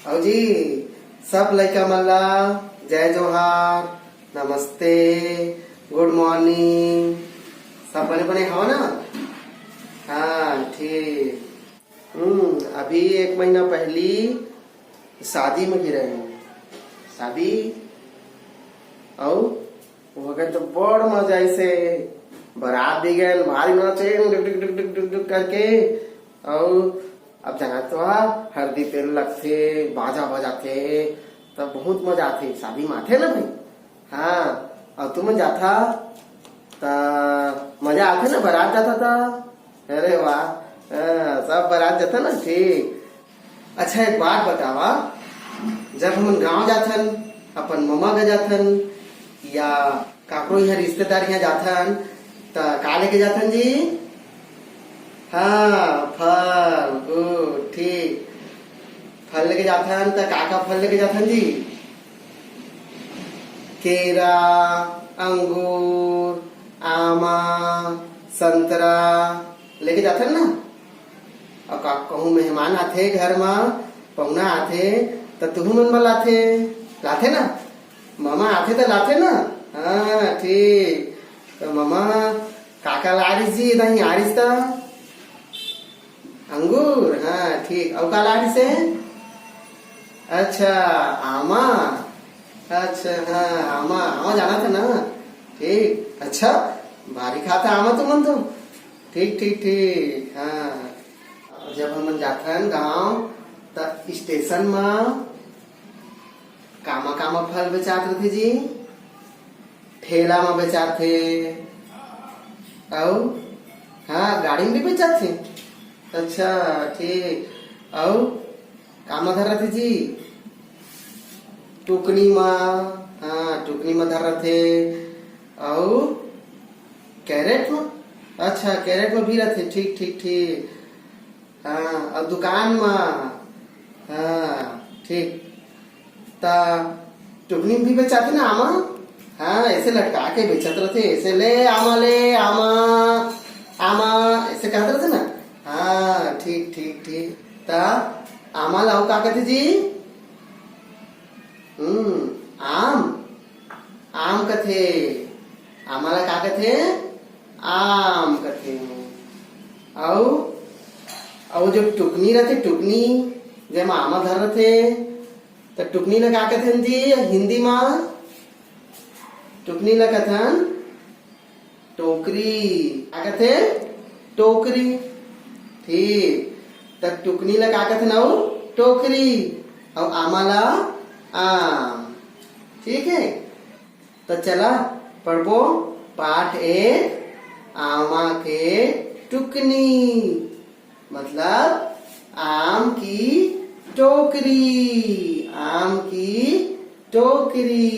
और जी सब लइका मन ला जय जोहार, नमस्ते, गुड मॉर्निंग। सब बने बने हो ना? हाँ ठीक। अभी 1 महीना पहली शादी में गिरे हूँ। शादी और वो गए तो बड़ मजा ऐसे बारात भी गए, भारी नाचे डुक डुक डुक डुक डुक डुक करके। और अब जहाँ तो हल्दी तेल लगते, बाजा बजाते, तब बहुत मजा आती शादी में आते ना भाई। हाँ और तुम जाता ता मजा आते ना, बारात जाता था। अरे वाह, सब बारात जाता ना, ठीक। अच्छा एक बात बतावा, जब हम गांव जाथन अपन मम्मा के जाथन या काकरो यहाँ रिश्तेदार यहाँ जाथन त का लेके जाथन जी? हाँ फल, गुड ठीक। फल लेके जाथन त का फल लेके जाथन जी? केरा, अंगूर, आमा, संतरा लेके जाथन ना। और का कहूँ मेहमान आथे घर में, पहुना आथे तो तुहू मन लाथे लाथे ना। मामा आथे तो लाथे ना। हाँ ठीक। तो मामा काका लारिस जी नहीं आरिस था अंगूर, हाँ ठीक। और का लारिस है? अच्छा आमा, अच्छा हाँ आमा आमा जाना था ना, ठीक। अच्छा भारी खाता आमा तुमन तो, ठीक ठीक ठीक। हाँ जब हम जाथन गांव त स्टेशन में कामा कामा फल बेचात रहे जी? ठेला में बेचात थे और हाँ गाड़ी में भी बेचात थे। अच्छा ठीक। और कामा धर रहे थे जी? टुकनी में, हाँ टुकनी में धर रहे थे। और कैरेट में, अच्छा कैरेट में भी रहते, ठीक ठीक ठीक। हाँ और दुकान में, हाँ ठीक। ता टुकनी भी बेचाते ना आमा? हाँ ऐसे लटका के बेचत रहते, ऐसे ले आमा आमा ऐसे कहते रहते ना। हाँ ठीक ठीक ठीक। ता आमा लाओ का कहते जी? आम आम कथे, आमा ला का कथे? आम कथे। और जो टुकनी रहते, टुकनी जब आमा धर रहे तो टुकनी ला का कथन जी हिंदी में? टुकनी ला कथन टोकरी, का कथे? टोकरी, ठीक। तो टुकनी ला का कथन? और टोकरी। और आमा ला आम, ठीक है। तो चला पढ़बो पाठ 1 आमा के टुकनी, मतलब आम की टोकरी, आम की टोकरी।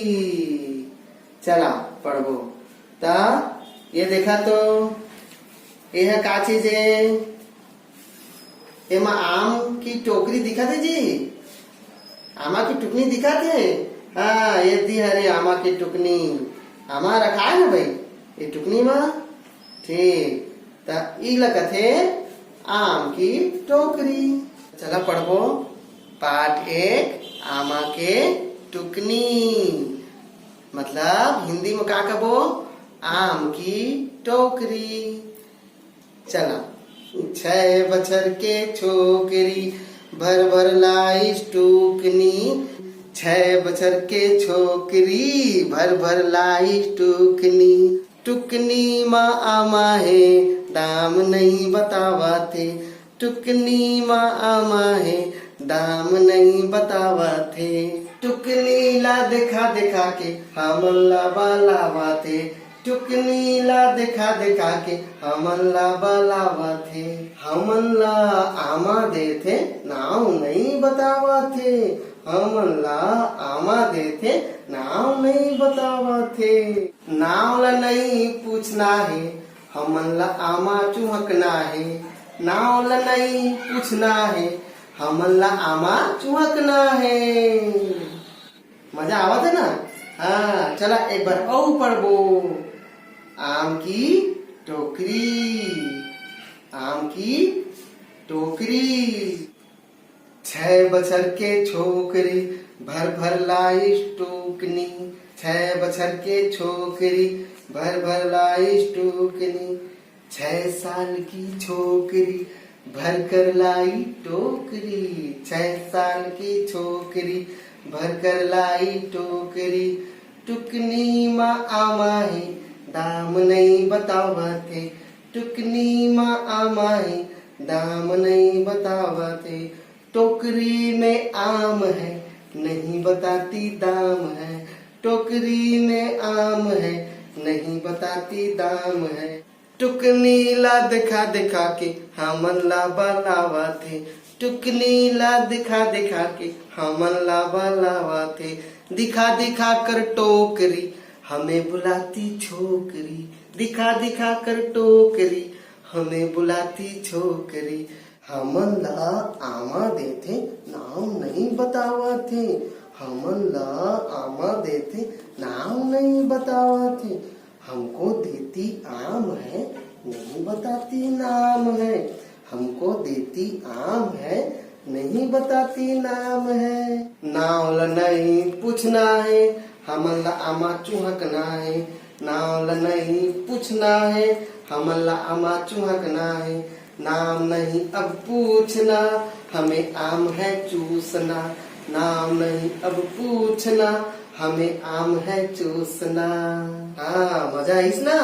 चला पढ़बो। ता ये देखा तो यह का चीज है? एमा आम की टोकरी दिखा थे जी? आमा की टुकनी दिखा थे? हाँ ये दी हरे आमा की टुकनी। आमा रखा है ना भाई ये टुकनी में, ठीक। ता ई लकथे आम की टोकरी। चला पढ़बो पाठ 1 आमा के टुकनी, मतलब हिंदी में का कहबो? आम की टोकरी। चला 6 बछर के छोकरी भर भर लाइस टुकनी, 6 बछर के छोकरी भर भर लाइस टुकनी। टुकनी माँ आमा है दाम नहीं बतावा थे, टुकनी माँ आमा है दाम नहीं बतावा थे। टुकनी ला देखा देखा के हमन ला बालावा थे, टुकनी ला देखा देखा के हमन ला बालावा थे। हमन ला आमा दे थे नाव नहीं बतावा थे, हमन ला आमा दे थे नाव नहीं बतावा थे। नाव ला नहीं पूछना है हमन ला आमा चुहकना है, नाव ला नहीं पूछना है हमन ला आमा चुहकना है। मजा आवत है ना? हाँ चला एक बार और पढ़बो आम की टोकरी, आम की टोकरी। छह बछर के छोकरी भर भर लाई टूकनी। छह बछर के छोकरी भर भर लाई टूकनी। 6 साल की छोकरी भर कर लाई टोकरी। 6 साल की छोकरी भर कर लाई टोकरी। टुकनी माँ आमाही दाम नहीं बतावते। टुकनी माँ आमाही दाम नहीं बतावते। टोकरी में आम है नहीं बताती दाम है। टोकरी में आम है नहीं बताती दाम है। टुकनी ला दिखा दिखा के हमन ला बलावा थे। टुकनी ला दिखा दिखा के हमन ला बलावा थे। दिखा दिखा कर टोकरी हमें बुलाती छोकरी। दिखा दिखा कर टोकरी हमें बुलाती छोकरी। हमन ला आमा देथे नाम नहीं बतावा थे। हमन ला आमा देथे नाम नहीं बतावा थे। हमको देती आम है नहीं बताती नाम है। हमको देती आम है नहीं बताती नाम है। नाव ल नहीं पूछना है हमन ला आमा चूहकना है। नाव ल नहीं पूछना है हमन ला आमा चूहकना है। नाम नहीं अब पूछना हमें आम है चूसना। नाम नहीं अब पूछना हमें आम है चूसना। हाँ मजा आईस ना।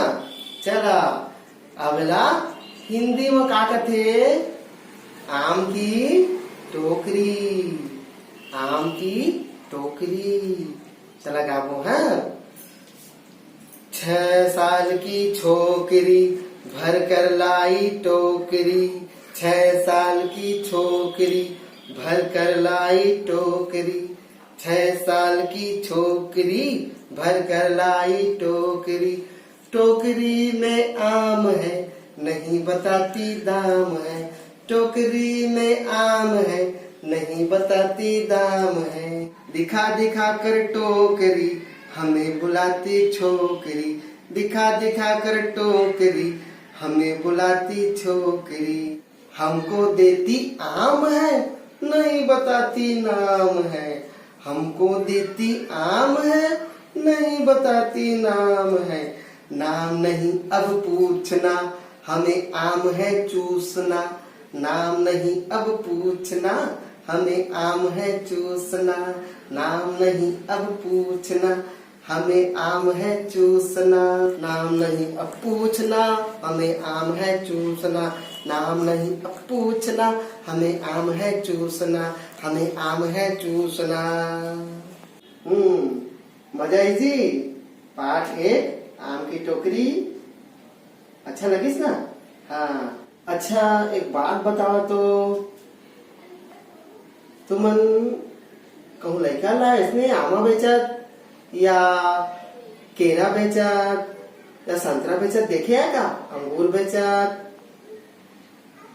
चला अगला हिंदी में का कथे। आम की टोकरी। आम की टोकरी चला गाबो है। 6 साल की छोकरी भर कर लाई टोकरी। 6 साल की छोकरी भर कर लाई टोकरी। 6 साल की छोकरी भर कर लाई टोकरी। टोकरी में आम है नहीं बताती दाम है। टोकरी में आम है नहीं बताती दाम है। दिखा दिखा कर टोकरी हमें बुलाती छोकरी। दिखा दिखा कर टोकरी हमें बुलाती छोकरी। हमको देती आम है नहीं बताती नाम है। हमको देती आम है नहीं बताती नाम है। नाम नहीं अब पूछना हमें आम है चूसना। नाम नहीं अब पूछना हमें आम है चूसना। नाम नहीं अब पूछना हमें आम है चूसना। नाम नहीं अब पूछना हमें आम है चूसना। नाम नहीं अब पूछना हमें आम है चूसना। हमें आम है चूसना। मजा आई थी। पाठ 1 आम की टोकरी। अच्छा लगिस ना। हाँ अच्छा एक बात बताओ तो तुमन कहूँ लड़का ला इसने आमा बेचत या केरा बेचत या संतरा बेचत देखे है का। अंगूर बेचत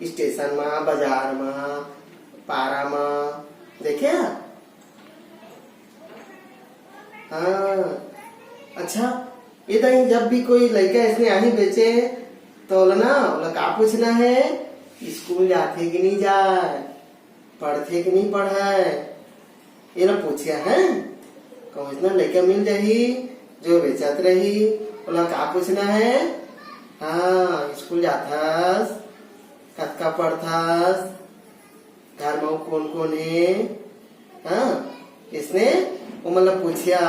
स्टेशन में बाजार में पारा में देखे है। हाँ अच्छा ये दही जब भी कोई लड़का इसने आही बेचे तो ना का पूछना है स्कूल जाते कि नहीं जाए पढ़ते कि नहीं पढ़े ये ना पूछिया है। कहूँ इतना लड़का मिल जाही जो बेचत रही बोला का पूछना है। हाँ स्कूल जाथस कतका पढ़थस घर में कौन कौन है। हाँ इसने वो मतलब पूछिया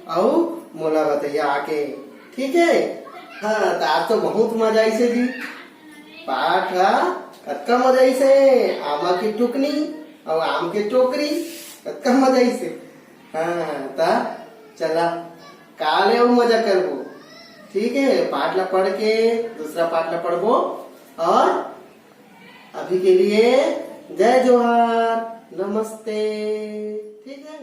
और मोला बताइया आके। ठीक है। हाँ तो आज तो बहुत मजा आई से जी। पाठ कतका मजा आई से आमा की टुकनी और आम की टोकरी कतका मजा आई से। हाँ ता चला काले और मजा करबो। ठीक है पाठ ला पढ़ के दूसरा पाठ ला पढ़बो। और अभी के लिए जय जोहार नमस्ते। ठीक है।